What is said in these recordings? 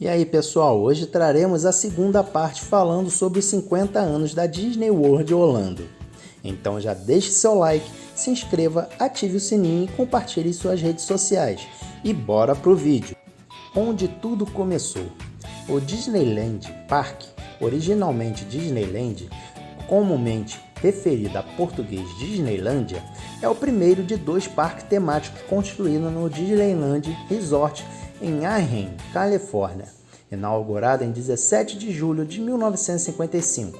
E aí, pessoal, hoje traremos a segunda parte falando sobre os 50 anos da Disney World Orlando. Então já deixe seu like, se inscreva, ative o sininho e compartilhe em suas redes sociais. E bora pro vídeo! Onde tudo começou. O Disneyland Park, originalmente Disneyland, comumente referido a português Disneylândia, é o primeiro de 2 parques temáticos construídos no Disneyland Resort em Anaheim, Califórnia, inaugurado em 17 de julho de 1955.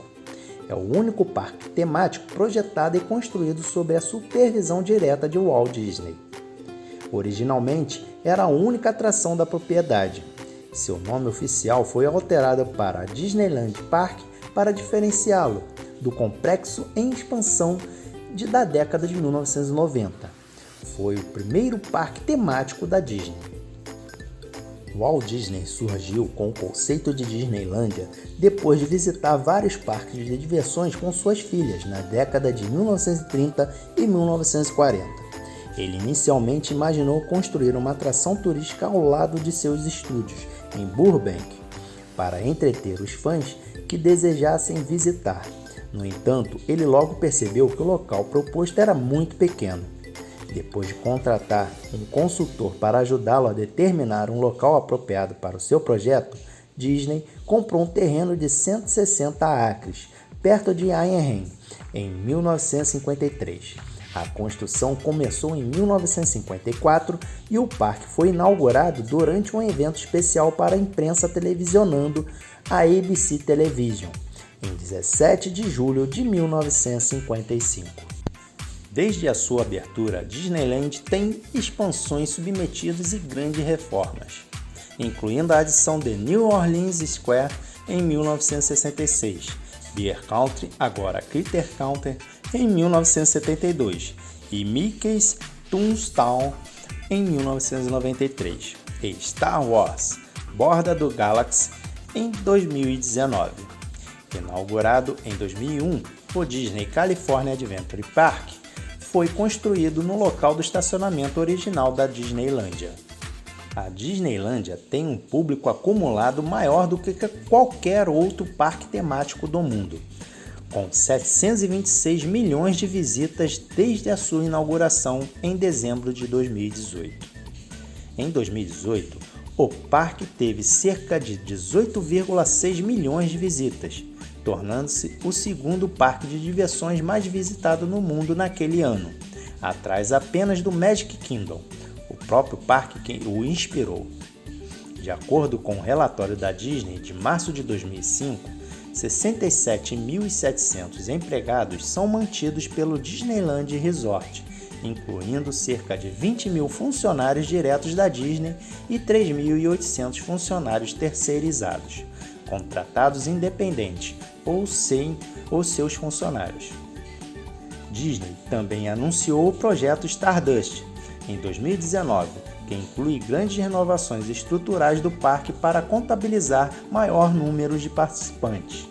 É o único parque temático projetado e construído sob a supervisão direta de Walt Disney. Originalmente, era a única atração da propriedade. Seu nome oficial foi alterado para Disneyland Park para diferenciá-lo do complexo em expansão da década de 1990. Foi o primeiro parque temático da Disney. Walt Disney surgiu com o conceito de Disneylândia depois de visitar vários parques de diversões com suas filhas na década de 1930 e 1940. Ele inicialmente imaginou construir uma atração turística ao lado de seus estúdios, em Burbank, para entreter os fãs que desejassem visitar. No entanto, ele logo percebeu que o local proposto era muito pequeno. Depois de contratar um consultor para ajudá-lo a determinar um local apropriado para o seu projeto, Disney comprou um terreno de 160 acres, perto de Anaheim, em 1953. A construção começou em 1954 e o parque foi inaugurado durante um evento especial para a imprensa televisionando a ABC Television, em 17 de julho de 1955. Desde a sua abertura, Disneyland tem expansões submetidas e grandes reformas, incluindo a adição de New Orleans Square em 1966, Bear Country, agora Critter Country, em 1972 e Mickey's Toontown em 1993 e Star Wars Borda do Galaxy em 2019. Inaugurado em 2001, o Disney California Adventure Park foi construído no local do estacionamento original da Disneylândia. A Disneylândia tem um público acumulado maior do que qualquer outro parque temático do mundo, com 726 milhões de visitas desde a sua inauguração em dezembro de 2018. Em 2018, o parque teve cerca de 18,6 milhões de visitas, tornando-se o segundo parque de diversões mais visitado no mundo naquele ano, atrás apenas do Magic Kingdom, o próprio parque que o inspirou. De acordo com o relatório da Disney de março de 2005, 67.700 empregados são mantidos pelo Disneyland Resort, incluindo cerca de 20 mil funcionários diretos da Disney e 3.800 funcionários terceirizados, contratados independentes ou sem os seus funcionários. Disney também anunciou o projeto Stardust em 2019, que inclui grandes renovações estruturais do parque para contabilizar maior número de participantes.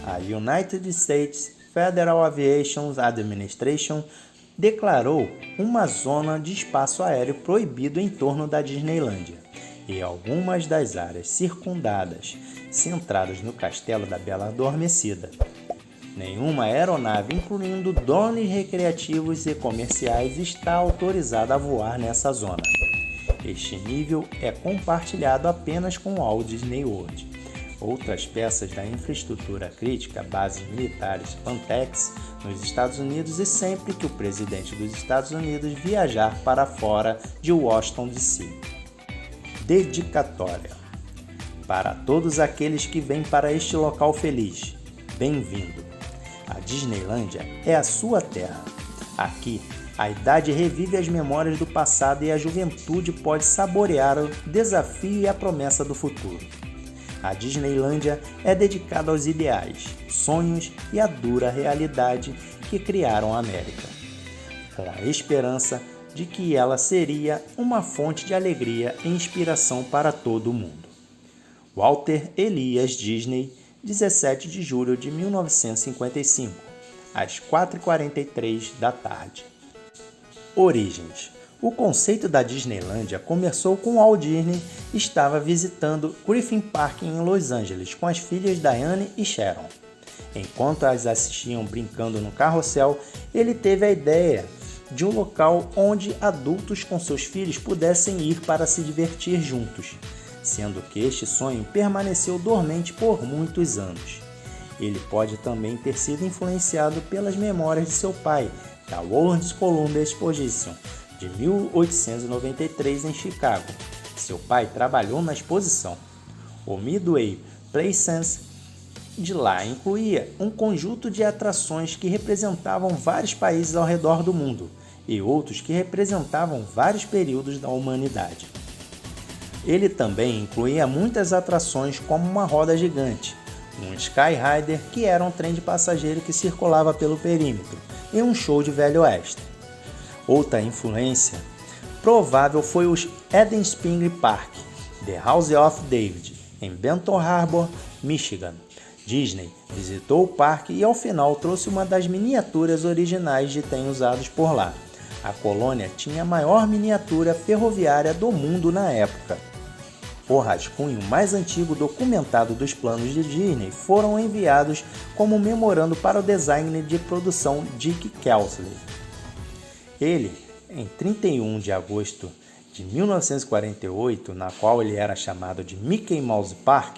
A United States Federal Aviation Administration declarou uma zona de espaço aéreo proibido em torno da Disneylândia, e algumas das áreas circundadas, centradas no Castelo da Bela Adormecida. Nenhuma aeronave, incluindo drones recreativos e comerciais, está autorizada a voar nessa zona. Este nível é compartilhado apenas com o Walt Disney World. Outras peças da infraestrutura crítica, bases militares Pantex, nos Estados Unidos e sempre que o presidente dos Estados Unidos viajar para fora de Washington DC. Dedicatória. Para todos aqueles que vêm para este local feliz, bem-vindo. A Disneylândia é a sua terra. Aqui, a idade revive as memórias do passado e a juventude pode saborear o desafio e a promessa do futuro. A Disneylândia é dedicada aos ideais, sonhos e à dura realidade que criaram a América, com a esperança de que ela seria uma fonte de alegria e inspiração para todo o mundo. Walter Elias Disney, 17 de julho de 1955, às 4h43 da tarde. Origens. O conceito da Disneylândia começou com Walt Disney estava visitando Griffith Park em Los Angeles com as filhas Diane e Sharon. Enquanto as assistiam brincando no carrossel, ele teve a ideia de um local onde adultos com seus filhos pudessem ir para se divertir juntos, sendo que este sonho permaneceu dormente por muitos anos. Ele pode também ter sido influenciado pelas memórias de seu pai, da World's Columbia Exposition, de 1893 em Chicago. Seu pai trabalhou na exposição. O Midway Plaisance de lá incluía um conjunto de atrações que representavam vários países ao redor do mundo e outros que representavam vários períodos da humanidade. Ele também incluía muitas atrações como uma roda gigante, um Sky Rider, que era um trem de passageiro que circulava pelo perímetro, e um show de Velho Oeste. Outra influência provável foi o Eden Spring Park, The House of David, em Benton Harbor, Michigan. Disney visitou o parque e ao final trouxe uma das miniaturas originais de trem usados por lá. A colônia tinha a maior miniatura ferroviária do mundo na época. O rascunho mais antigo documentado dos planos de Disney foram enviados como memorando para o designer de produção Dick Kelsey. Ele, em 31 de agosto de 1948, na qual ele era chamado de Mickey Mouse Park,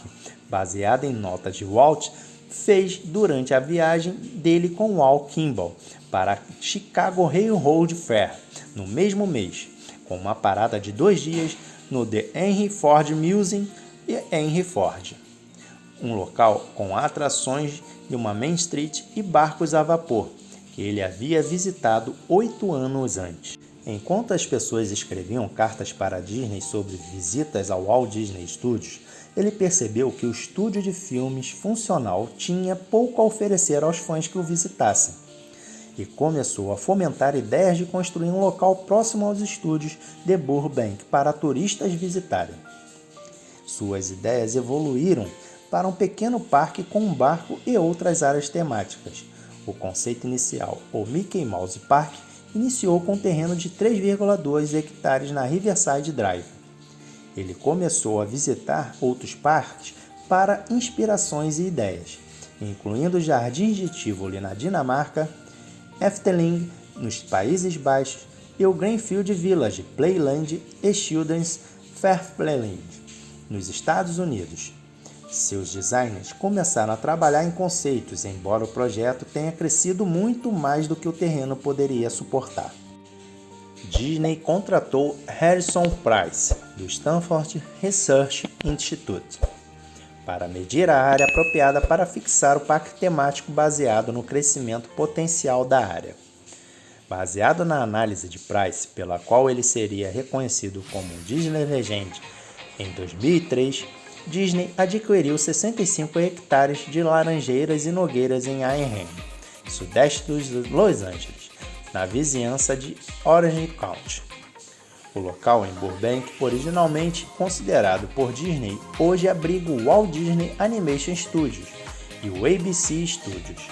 baseado em notas de Walt, fez durante a viagem dele com Walt Kimball para a Chicago Railroad Fair, no mesmo mês, com uma parada de 2 dias no The Henry Ford Museum e Henry Ford, um local com atrações de uma Main Street e barcos a vapor, que ele havia visitado 8 anos antes. Enquanto as pessoas escreviam cartas para a Disney sobre visitas ao Walt Disney Studios, ele percebeu que o estúdio de filmes funcional tinha pouco a oferecer aos fãs que o visitassem, e começou a fomentar ideias de construir um local próximo aos estúdios de Burbank para turistas visitarem. Suas ideias evoluíram para um pequeno parque com um barco e outras áreas temáticas. O conceito inicial, o Mickey Mouse Park, iniciou com um terreno de 3,2 hectares na Riverside Drive. Ele começou a visitar outros parques para inspirações e ideias, incluindo os Jardins de Tivoli na Dinamarca, Efteling nos Países Baixos e o Greenfield Village Playland e Children's Fairplayland nos Estados Unidos. Seus designers começaram a trabalhar em conceitos, embora o projeto tenha crescido muito mais do que o terreno poderia suportar. Disney contratou Harrison Price, do Stanford Research Institute, para medir a área apropriada para fixar o parque temático baseado no crescimento potencial da área. Baseado na análise de Price, pela qual ele seria reconhecido como Disney Legend, em 2003, Disney adquiriu 65 hectares de laranjeiras e nogueiras em Anaheim, sudeste dos Los Angeles, na vizinhança de Orange County. O local em Burbank, originalmente considerado por Disney, hoje abriga o Walt Disney Animation Studios e o ABC Studios.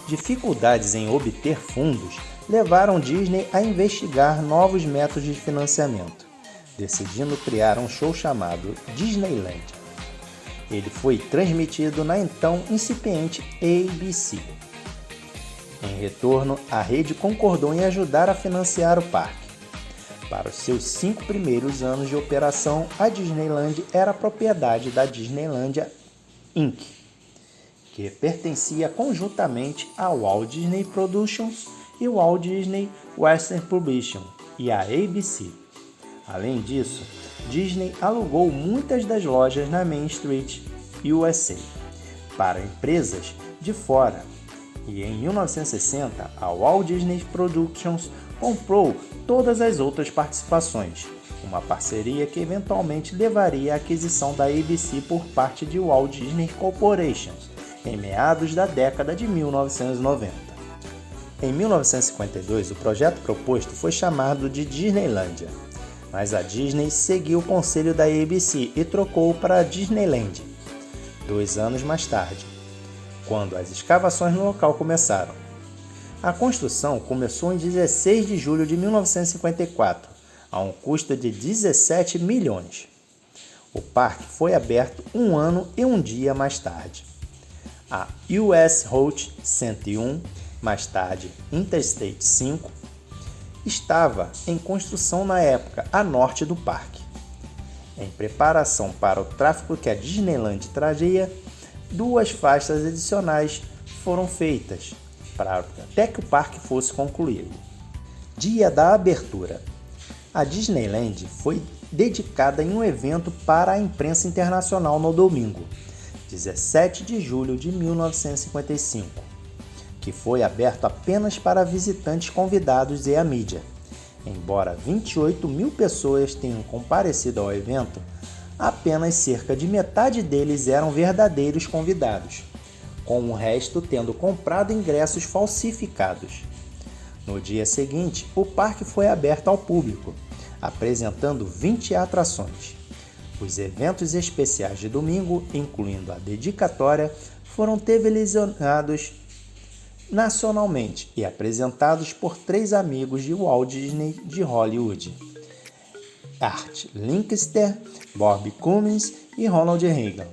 Dificuldades em obter fundos levaram Disney a investigar novos métodos de financiamento, decidindo criar um show chamado Disneyland. Ele foi transmitido na então incipiente ABC. Em retorno, a rede concordou em ajudar a financiar o parque. Para os seus 5 primeiros anos de operação, a Disneyland era propriedade da Disneylandia Inc., que pertencia conjuntamente a Walt Disney Productions e Walt Disney Western Publishing e a ABC. Além disso, Disney alugou muitas das lojas na Main Street, USA, para empresas de fora. E em 1960, a Walt Disney Productions comprou todas as outras participações, uma parceria que eventualmente levaria à aquisição da ABC por parte de Walt Disney Corporation, em meados da década de 1990. Em 1952, o projeto proposto foi chamado de Disneylandia, mas a Disney seguiu o conselho da ABC e trocou para a Disneyland 2 anos mais tarde, quando as escavações no local começaram. A construção começou em 16 de julho de 1954, a um custo de 17 milhões. O parque foi aberto um ano e um dia mais tarde. A US Route 101, mais tarde Interstate 5, estava em construção na época a norte do parque. Em preparação para o tráfego que a Disneyland trazia, 2 faixas adicionais foram feitas até que o parque fosse concluído. Dia da abertura. A Disneyland foi dedicada em um evento para a imprensa internacional no domingo, 17 de julho de 1955, que foi aberto apenas para visitantes convidados e a mídia. Embora 28 mil pessoas tenham comparecido ao evento, apenas cerca de metade deles eram verdadeiros convidados, com o resto tendo comprado ingressos falsificados. No dia seguinte, o parque foi aberto ao público, apresentando 20 atrações. Os eventos especiais de domingo, incluindo a dedicatória, foram televisionados nacionalmente e apresentados por 3 amigos de Walt Disney de Hollywood: Art Linkster, Bob Cummings e Ronald Reagan.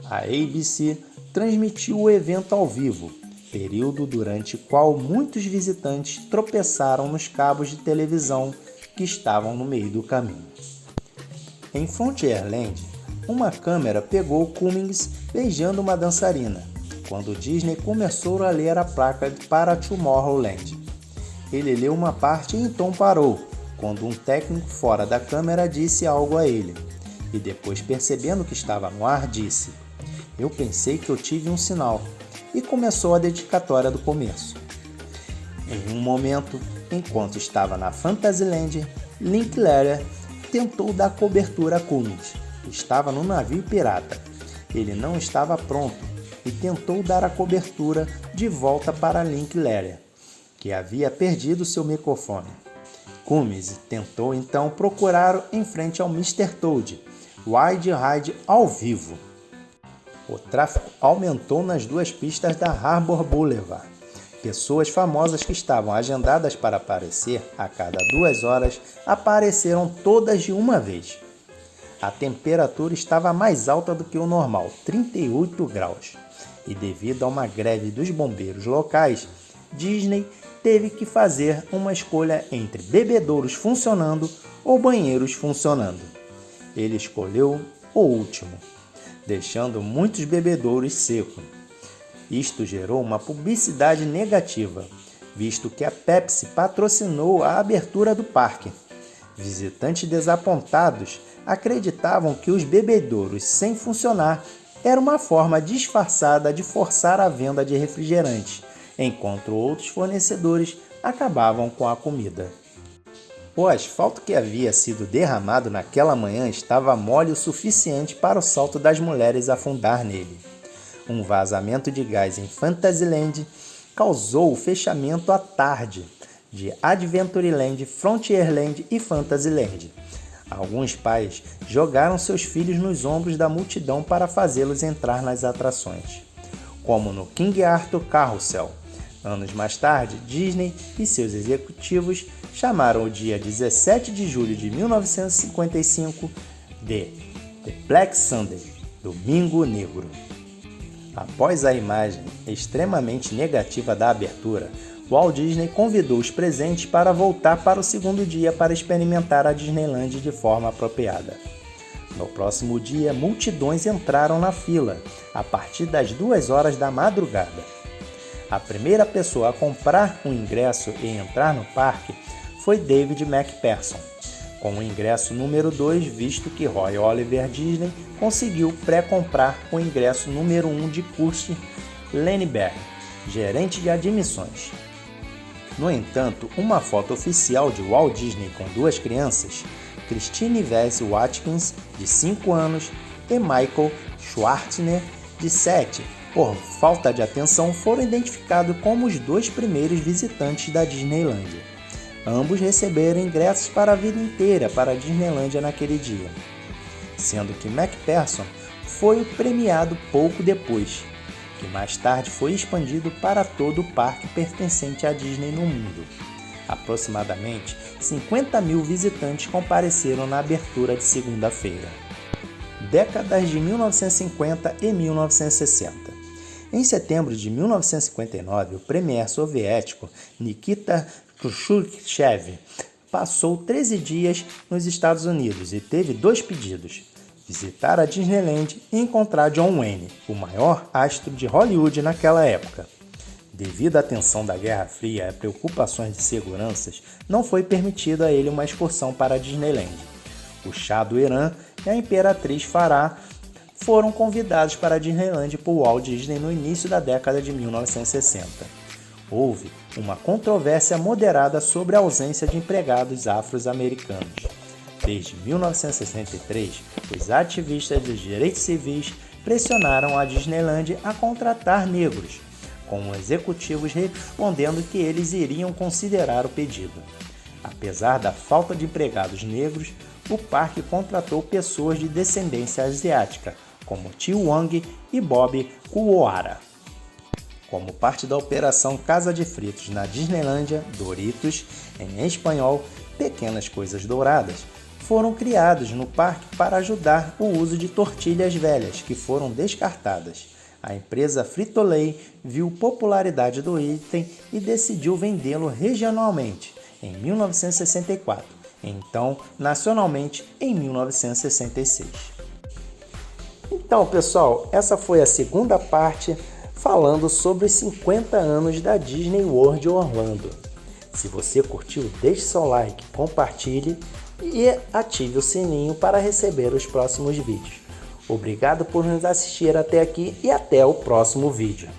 A ABC transmitiu o evento ao vivo, período durante o qual muitos visitantes tropeçaram nos cabos de televisão que estavam no meio do caminho. Em Frontierland, uma câmera pegou Cummings beijando uma dançarina, quando Disney começou a ler a placa para Tomorrowland. Ele leu uma parte e então parou, quando um técnico fora da câmera disse algo a ele, e depois, percebendo que estava no ar, disse: "Eu pensei que eu tive um sinal", e começou a dedicatória do começo. Em um momento, enquanto estava na Fantasyland, Linklater tentou dar cobertura a Cummings. Estava no navio pirata. Ele não estava pronto e tentou dar a cobertura de volta para Linklater, que havia perdido seu microfone. Cummings tentou então procurar em frente ao Mr. Toad, Wide Ride ao vivo. O tráfego aumentou nas 2 pistas da Harbor Boulevard. Pessoas famosas que estavam agendadas para aparecer a cada 2 horas apareceram todas de uma vez. A temperatura estava mais alta do que o normal, 38 graus. E devido a uma greve dos bombeiros locais, Disney teve que fazer uma escolha entre bebedouros funcionando ou banheiros funcionando. Ele escolheu o último, deixando muitos bebedouros secos. Isto gerou uma publicidade negativa, visto que a Pepsi patrocinou a abertura do parque. Visitantes desapontados acreditavam que os bebedouros sem funcionar era uma forma disfarçada de forçar a venda de refrigerantes, enquanto outros fornecedores acabavam com a comida. O asfalto que havia sido derramado naquela manhã estava mole o suficiente para o salto das mulheres afundar nele. Um vazamento de gás em Fantasyland causou o fechamento à tarde de Adventureland, Frontierland e Fantasyland. Alguns pais jogaram seus filhos nos ombros da multidão para fazê-los entrar nas atrações, como no King Arthur Carrousel. Anos mais tarde, Disney e seus executivos chamaram o dia 17 de julho de 1955 de The Black Sunday, Domingo Negro. Após a imagem extremamente negativa da abertura, Walt Disney convidou os presentes para voltar para o segundo dia para experimentar a Disneyland de forma apropriada. No próximo dia, multidões entraram na fila, a partir das 2 horas da madrugada. A primeira pessoa a comprar um ingresso e entrar no parque foi David McPherson, com o ingresso número 2, visto que Roy Oliver Disney conseguiu pré-comprar o ingresso número 1 de Kurt Lenneberg, gerente de admissões. No entanto, uma foto oficial de Walt Disney com 2 crianças, Christine Vess Watkins, de 5 anos, e Michael Schwartzner, de 7, por falta de atenção, foram identificados como os 2 primeiros visitantes da Disneyland. Ambos receberam ingressos para a vida inteira para a Disneylândia naquele dia, sendo que McPherson foi premiado pouco depois. que mais tarde foi expandido para todo o parque pertencente à Disney no mundo. Aproximadamente 50 mil visitantes compareceram na abertura de segunda-feira. Décadas de 1950 e 1960. Em setembro de 1959, o premier soviético Nikita Khrushchev passou 13 dias nos Estados Unidos e teve 2 pedidos: visitar a Disneyland e encontrar John Wayne, o maior astro de Hollywood naquela época. Devido à tensão da Guerra Fria e a preocupações de seguranças, não foi permitida a ele uma excursão para a Disneyland. O Shah do Irã e a Imperatriz Farah foram convidados para a Disneyland por Walt Disney no início da década de 1960. Houve uma controvérsia moderada sobre a ausência de empregados afro-americanos. Desde 1963, os ativistas dos direitos civis pressionaram a Disneyland a contratar negros, com executivos respondendo que eles iriam considerar o pedido. Apesar da falta de empregados negros, o parque contratou pessoas de descendência asiática, como Tio Wang e Bob Kuwara. Como parte da operação Casa de Fritos na Disneylândia, Doritos, em espanhol, Pequenas Coisas Douradas, foram criados no parque para ajudar o uso de tortilhas velhas que foram descartadas. A empresa Frito-Lay viu popularidade do item e decidiu vendê-lo regionalmente em 1964, então nacionalmente em 1966. Então, pessoal, essa foi a segunda parte falando sobre os 50 anos da Disney World Orlando. Se você curtiu, deixe seu like, compartilhe e ative o sininho para receber os próximos vídeos. Obrigado por nos assistir até aqui e até o próximo vídeo.